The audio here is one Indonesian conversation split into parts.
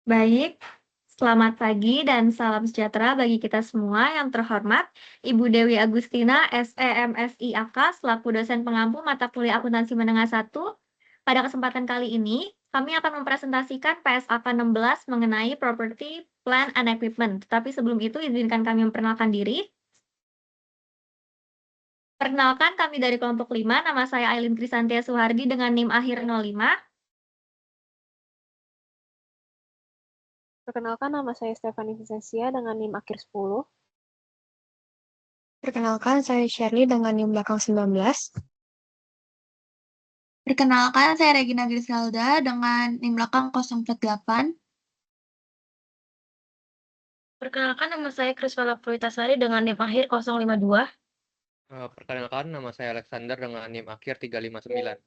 Baik, selamat pagi dan salam sejahtera bagi kita semua yang terhormat. Ibu Dewi Agustina, SEMSI AK, selaku dosen pengampu mata kuliah akuntansi menengah 1. Pada kesempatan kali ini, kami akan mempresentasikan PSAK 16 mengenai Property, Plant, and Equipment. Tetapi sebelum itu, izinkan kami memperkenalkan diri. Perkenalkan, kami dari kelompok 5, nama saya Ailin Krisantia Suhardi dengan NIM akhir 05. Perkenalkan, nama saya Stefani Vicensia dengan NIM akhir 10. Perkenalkan, saya Shirley dengan NIM belakang 19. Perkenalkan, saya Regina Griselda dengan NIM belakang 048. Perkenalkan, nama saya Kriswala Purwitasari dengan NIM akhir 052. Perkenalkan, nama saya Alexander dengan NIM akhir 359.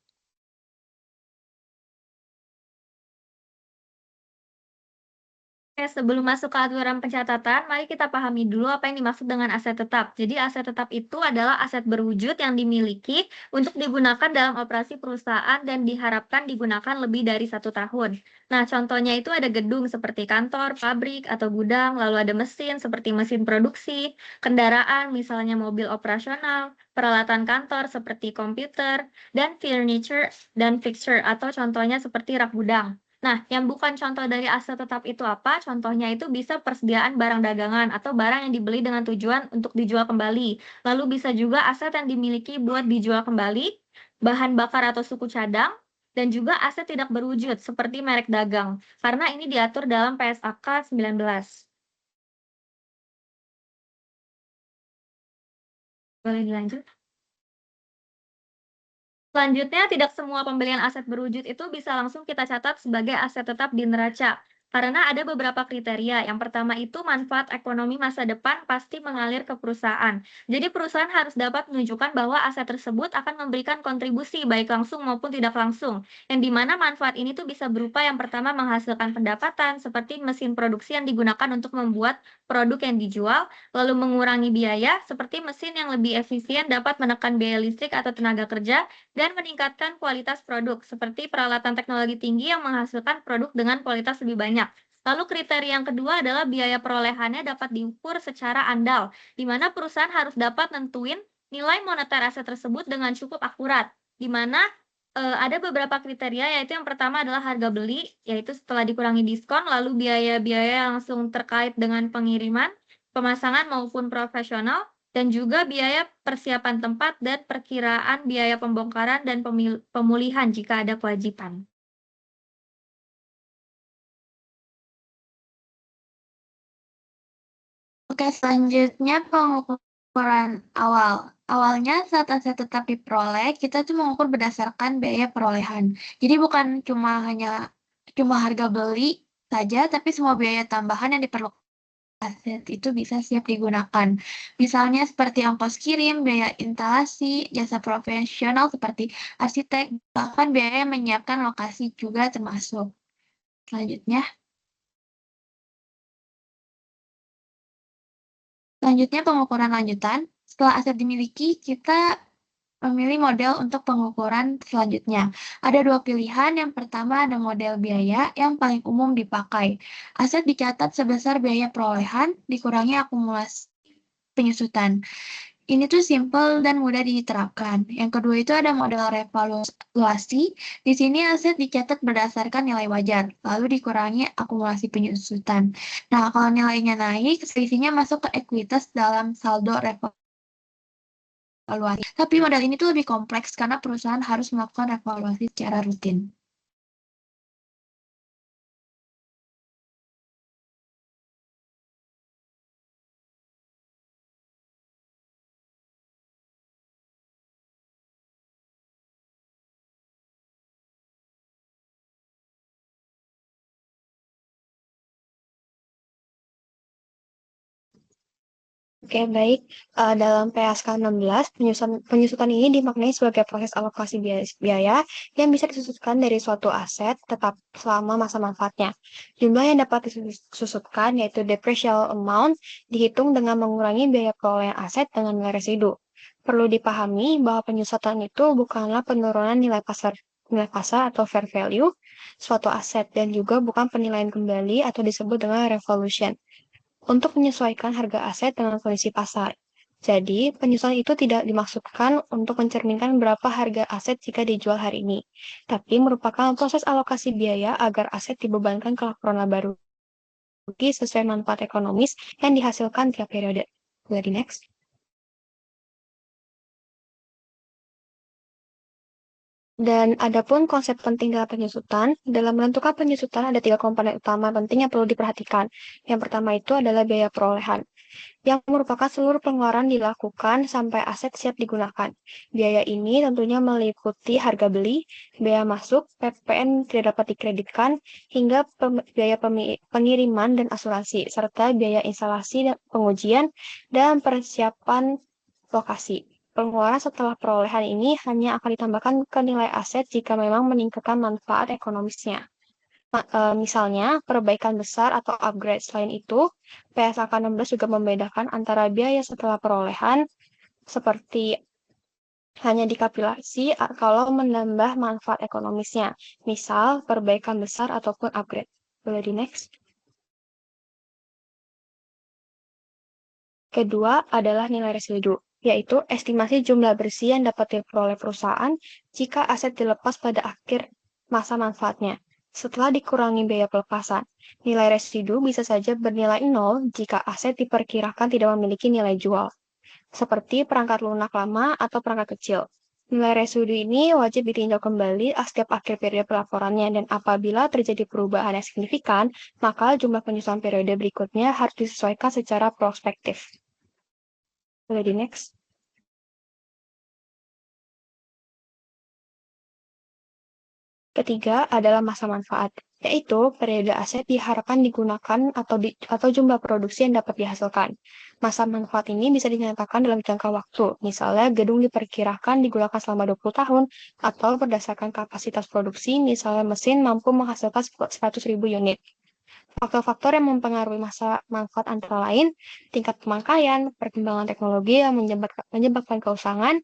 Oke, sebelum masuk ke aturan pencatatan, mari kita pahami dulu apa yang dimaksud dengan aset tetap. Jadi, aset tetap itu adalah aset berwujud yang dimiliki untuk digunakan dalam operasi perusahaan dan diharapkan digunakan lebih dari 1 tahun. Nah, contohnya itu ada gedung seperti kantor, pabrik, atau gudang, lalu ada mesin seperti mesin produksi, kendaraan misalnya mobil operasional, peralatan kantor seperti komputer, dan furniture dan fixture atau contohnya seperti rak gudang. Nah, yang bukan contoh dari aset tetap itu apa? Contohnya itu bisa persediaan barang dagangan atau barang yang dibeli dengan tujuan untuk dijual kembali. Lalu bisa juga aset yang dimiliki buat dijual kembali, bahan bakar atau suku cadang, dan juga aset tidak berwujud seperti merek dagang. Karena ini diatur dalam PSAK 19. Boleh dilanjut? Selanjutnya, tidak semua pembelian aset berwujud itu bisa langsung kita catat sebagai aset tetap di neraca. Karena ada beberapa kriteria. Yang pertama itu manfaat ekonomi masa depan pasti mengalir ke perusahaan. Jadi perusahaan harus dapat menunjukkan bahwa aset tersebut akan memberikan kontribusi baik langsung maupun tidak langsung. Yang dimana manfaat ini tuh bisa berupa yang pertama menghasilkan pendapatan seperti mesin produksi yang digunakan untuk membuat produk yang dijual, lalu mengurangi biaya seperti mesin yang lebih efisien dapat menekan biaya listrik atau tenaga kerja, dan meningkatkan kualitas produk, seperti peralatan teknologi tinggi yang menghasilkan produk dengan kualitas lebih banyak. Lalu kriteria yang kedua adalah biaya perolehannya dapat diukur secara andal, di mana perusahaan harus dapat nentuin nilai moneter aset tersebut dengan cukup akurat, di mana ada beberapa kriteria, yaitu yang pertama adalah harga beli, yaitu setelah dikurangi diskon, lalu biaya-biaya langsung terkait dengan pengiriman, pemasangan maupun profesional, dan juga biaya persiapan tempat dan perkiraan biaya pembongkaran dan pemulihan jika ada kewajiban. Oke, selanjutnya pengukuran awal. Awalnya saat aset tetap diperoleh, kita tuh mengukur berdasarkan biaya perolehan. Jadi bukan cuma harga beli saja, tapi semua biaya tambahan yang diperlukan aset itu bisa siap digunakan. Misalnya seperti ongkos kirim, biaya instalasi, jasa profesional seperti arsitek, bahkan biaya menyiapkan lokasi juga termasuk. Selanjutnya pengukuran lanjutan. Setelah aset dimiliki, kita memilih model untuk pengukuran selanjutnya. Ada 2 pilihan. Yang pertama ada model biaya yang paling umum dipakai. Aset dicatat sebesar biaya perolehan dikurangi akumulasi penyusutan. Ini tuh simple dan mudah diterapkan. Yang kedua itu ada model revaluasi. Di sini aset dicatat berdasarkan nilai wajar, lalu dikurangi akumulasi penyusutan. Nah, kalau nilainya naik, selisihnya masuk ke ekuitas dalam saldo revaluasi. Tapi model ini tuh lebih kompleks karena perusahaan harus melakukan revaluasi secara rutin. Oke, baik. Dalam PSK 16, penyusutan ini dimaknai sebagai proses alokasi biaya yang bisa disusutkan dari suatu aset tetap selama masa manfaatnya. Jumlah yang dapat disusutkan yaitu depreciable amount dihitung dengan mengurangi biaya perolehan aset dengan nilai residu. Perlu dipahami bahwa penyusutan itu bukanlah penurunan nilai pasar nilai pasar atau fair value suatu aset dan juga bukan penilaian kembali atau disebut dengan revaluation untuk menyesuaikan harga aset dengan kondisi pasar. Jadi, penyesuaian itu tidak dimaksudkan untuk mencerminkan berapa harga aset jika dijual hari ini, tapi merupakan proses alokasi biaya agar aset dibebankan ke laporan laba rugi sesuai manfaat ekonomis yang dihasilkan tiap periode. Jadi next. Dan adapun konsep penting dalam penyusutan, dalam menentukan penyusutan ada 3 komponen utama penting yang perlu diperhatikan. Yang pertama itu adalah biaya perolehan, yang merupakan seluruh pengeluaran dilakukan sampai aset siap digunakan. Biaya ini tentunya meliputi harga beli, biaya masuk, PPN tidak dapat dikreditkan, hingga biaya pengiriman dan asuransi, serta biaya instalasi dan pengujian dan persiapan lokasi. Pengeluaran setelah perolehan ini hanya akan ditambahkan ke nilai aset jika memang meningkatkan manfaat ekonomisnya. Misalnya, perbaikan besar atau upgrade. Selain itu, PSAK 16 juga membedakan antara biaya setelah perolehan, seperti hanya dikapitalisasi kalau menambah manfaat ekonomisnya. Misal, perbaikan besar ataupun upgrade. Boleh di next. Kedua adalah nilai residu, yaitu estimasi jumlah bersih yang dapat diperoleh perusahaan jika aset dilepas pada akhir masa manfaatnya. Setelah dikurangi biaya pelepasan, nilai residu bisa saja bernilai 0 jika aset diperkirakan tidak memiliki nilai jual, seperti perangkat lunak lama atau perangkat kecil. Nilai residu ini wajib ditinjau kembali setiap akhir periode pelaporannya, dan apabila terjadi perubahan yang signifikan, maka jumlah penyusutan periode berikutnya harus disesuaikan secara prospektif. Boleh di next. Ketiga adalah masa manfaat, yaitu periode aset diharapkan digunakan atau jumlah produksi yang dapat dihasilkan. Masa manfaat ini bisa dinyatakan dalam jangka waktu, misalnya gedung diperkirakan digunakan selama 20 tahun, atau berdasarkan kapasitas produksi, misalnya mesin mampu menghasilkan 100.000 unit. Faktor-faktor yang mempengaruhi masa manfaat antara lain tingkat pemakaian, perkembangan teknologi yang menyebabkan keusangan,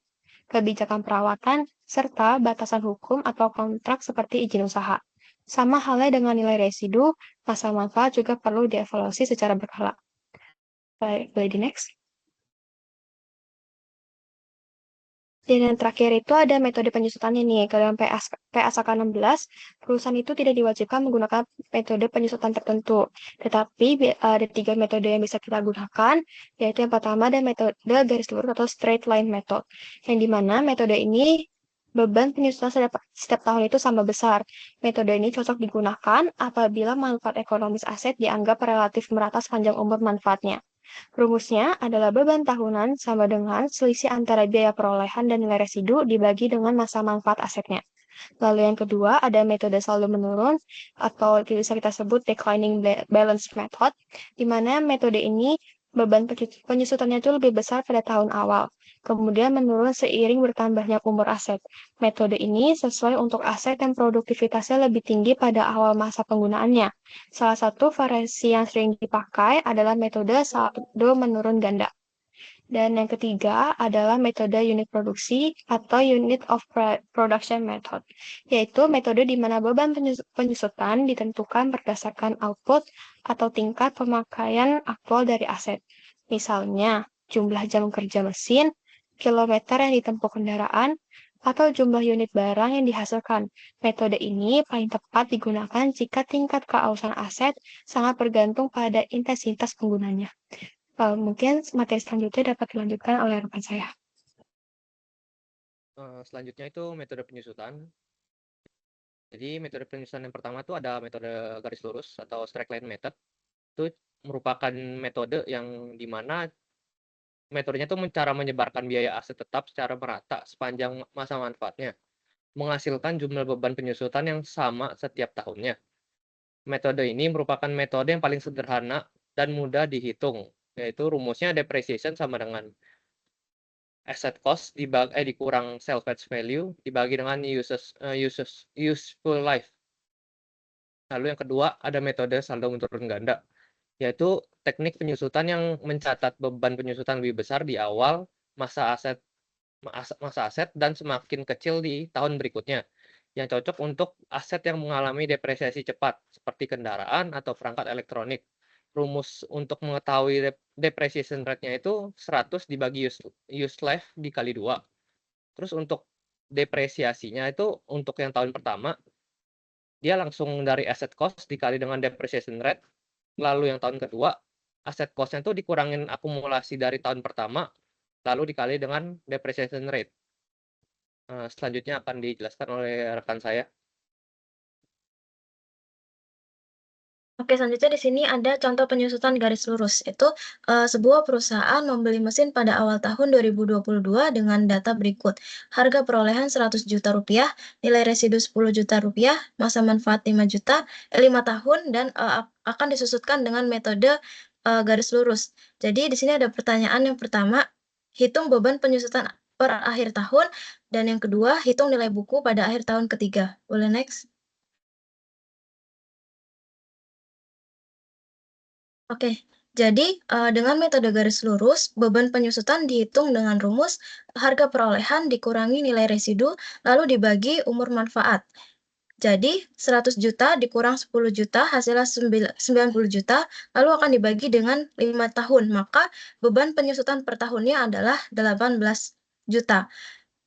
kebijakan perawatan, serta batasan hukum atau kontrak seperti izin usaha. Sama halnya dengan nilai residu, masa manfaat juga perlu dievaluasi secara berkala. Baik, boleh di next. Dan yang terakhir itu ada metode penyusutannya nih. Kalau dalam PASK 16, perusahaan itu tidak diwajibkan menggunakan metode penyusutan tertentu. Tetapi ada 3 metode yang bisa kita gunakan, yaitu yang pertama ada metode garis lurus atau straight line method, yang dimana metode ini beban penyusutan setiap tahun itu sama besar. Metode ini cocok digunakan apabila manfaat ekonomis aset dianggap relatif merata sepanjang umur manfaatnya. Rumusnya adalah beban tahunan sama dengan selisih antara biaya perolehan dan nilai residu dibagi dengan masa manfaat asetnya. Lalu yang kedua ada metode saldo menurun atau bisa kita sebut declining balance method, di mana metode ini beban penyusutannya itu lebih besar pada tahun awal, kemudian menurun seiring bertambahnya umur aset. Metode ini sesuai untuk aset yang produktivitasnya lebih tinggi pada awal masa penggunaannya. Salah satu variasi yang sering dipakai adalah metode saldo menurun ganda. Dan yang ketiga adalah metode unit produksi atau unit of production method, yaitu metode di mana beban penyusutan ditentukan berdasarkan output atau tingkat pemakaian aktual dari aset. Misalnya, jumlah jam kerja mesin, kilometer yang ditempuh kendaraan, atau jumlah unit barang yang dihasilkan. Metode ini paling tepat digunakan jika tingkat keausan aset sangat bergantung pada intensitas penggunanya. Mungkin materi selanjutnya dapat dilanjutkan oleh rekan saya. Selanjutnya itu metode penyusutan. Jadi metode penyusutan yang pertama itu ada metode garis lurus atau straight line method. Itu merupakan metode yang dimana metodenya itu cara menyebarkan biaya aset tetap secara merata sepanjang masa manfaatnya, menghasilkan jumlah beban penyusutan yang sama setiap tahunnya. Metode ini merupakan metode yang paling sederhana dan mudah dihitung, yaitu rumusnya depreciation sama dengan asset cost dikurang salvage value dibagi dengan useful life. Lalu yang kedua ada metode saldo menurun ganda, yaitu teknik penyusutan yang mencatat beban penyusutan lebih besar di awal masa aset dan semakin kecil di tahun berikutnya. yang cocok untuk aset yang mengalami depresiasi cepat, seperti kendaraan atau perangkat elektronik. Rumus untuk mengetahui depreciation rate-nya itu 100 dibagi use life dikali 2. Terus untuk depresiasinya itu untuk yang tahun pertama, dia langsung dari asset cost dikali dengan depreciation rate. Lalu yang tahun kedua, asset cost-nya itu dikurangin akumulasi dari tahun pertama, lalu dikali dengan depreciation rate. Selanjutnya akan dijelaskan oleh rekan saya. Oke, selanjutnya di sini ada contoh penyusutan garis lurus. Itu sebuah perusahaan membeli mesin pada awal tahun 2022 dengan data berikut. Harga perolehan 100 juta rupiah, nilai residu 10 juta rupiah, masa manfaat 5 juta, 5 tahun, dan akan disusutkan dengan metode garis lurus. Jadi di sini ada pertanyaan yang pertama, hitung beban penyusutan per akhir tahun, dan yang kedua, hitung nilai buku pada akhir tahun ketiga. Boleh next? Oke, jadi dengan metode garis lurus, beban penyusutan dihitung dengan rumus harga perolehan dikurangi nilai residu, lalu dibagi umur manfaat. Jadi 100 juta dikurang 10 juta, hasilnya 90 juta, lalu akan dibagi dengan 5 tahun. Maka beban penyusutan per tahunnya adalah 18 juta.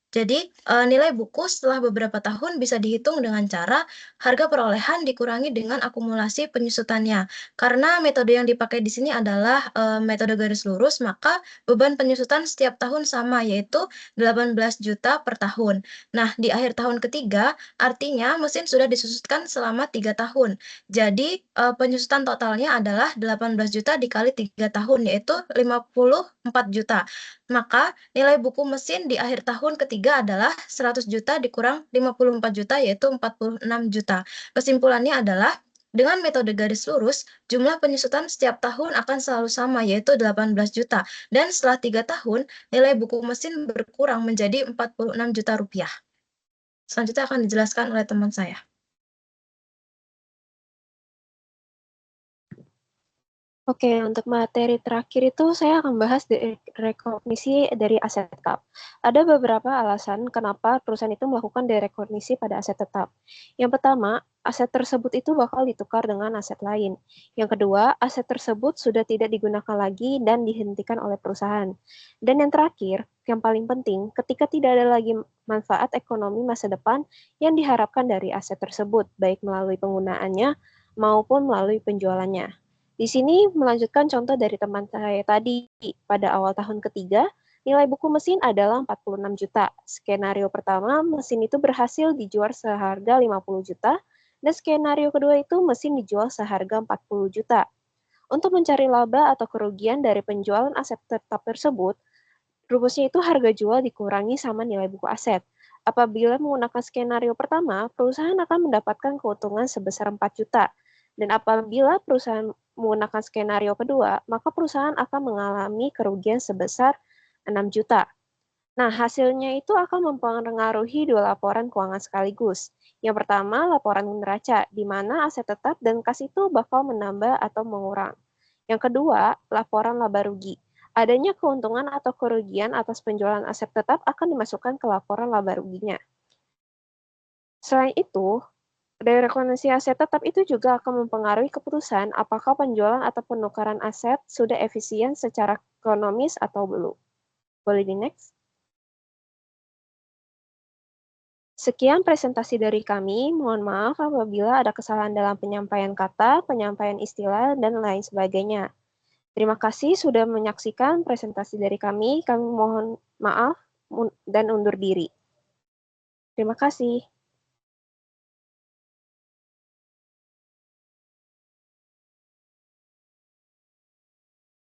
Jadi, nilai buku setelah beberapa tahun bisa dihitung dengan cara harga perolehan dikurangi dengan akumulasi penyusutannya. Karena metode yang dipakai di sini adalah, metode garis lurus, maka beban penyusutan setiap tahun sama, yaitu 18 juta per tahun. Nah, di akhir tahun ketiga, artinya mesin sudah disusutkan selama 3 tahun. Jadi, penyusutan totalnya adalah 18 juta dikali 3 tahun, yaitu 54 juta. Maka nilai buku mesin di akhir tahun ketiga adalah 100 juta dikurang 54 juta, yaitu 46 juta. Kesimpulannya adalah, dengan metode garis lurus, jumlah penyusutan setiap tahun akan selalu sama, yaitu 18 juta. Dan setelah 3 tahun, nilai buku mesin berkurang menjadi 46 juta rupiah. Selanjutnya akan dijelaskan oleh teman saya. Oke, untuk materi terakhir itu saya akan bahas rekognisi dari aset tetap. Ada beberapa alasan kenapa perusahaan itu melakukan derekognisi pada aset tetap. Yang pertama, aset tersebut itu bakal ditukar dengan aset lain. Yang kedua, aset tersebut sudah tidak digunakan lagi dan dihentikan oleh perusahaan. Dan yang terakhir, yang paling penting, ketika tidak ada lagi manfaat ekonomi masa depan yang diharapkan dari aset tersebut, baik melalui penggunaannya maupun melalui penjualannya. Di sini melanjutkan contoh dari teman saya tadi. Pada awal tahun ketiga, nilai buku mesin adalah 46 juta. Skenario pertama, mesin itu berhasil dijual seharga 50 juta, dan skenario kedua itu mesin dijual seharga 40 juta. Untuk mencari laba atau kerugian dari penjualan aset tetap tersebut, rumusnya itu harga jual dikurangi sama nilai buku aset. Apabila menggunakan skenario pertama, perusahaan akan mendapatkan keuntungan sebesar 4 juta. Dan apabila perusahaan menggunakan skenario kedua, maka perusahaan akan mengalami kerugian sebesar 6 juta. Nah, hasilnya itu akan mempengaruhi dua laporan keuangan sekaligus. Yang pertama, laporan neraca, di mana aset tetap dan kas itu bakal menambah atau mengurang. Yang kedua, laporan laba rugi. Adanya keuntungan atau kerugian atas penjualan aset tetap akan dimasukkan ke laporan laba ruginya. Selain itu, derekognisi aset tetap itu juga akan mempengaruhi keputusan apakah penjualan atau penukaran aset sudah efisien secara ekonomis atau belum. Boleh di next? Sekian presentasi dari kami. Mohon maaf apabila ada kesalahan dalam penyampaian kata, penyampaian istilah, dan lain sebagainya. Terima kasih sudah menyaksikan presentasi dari kami. Kami mohon maaf dan undur diri. Terima kasih.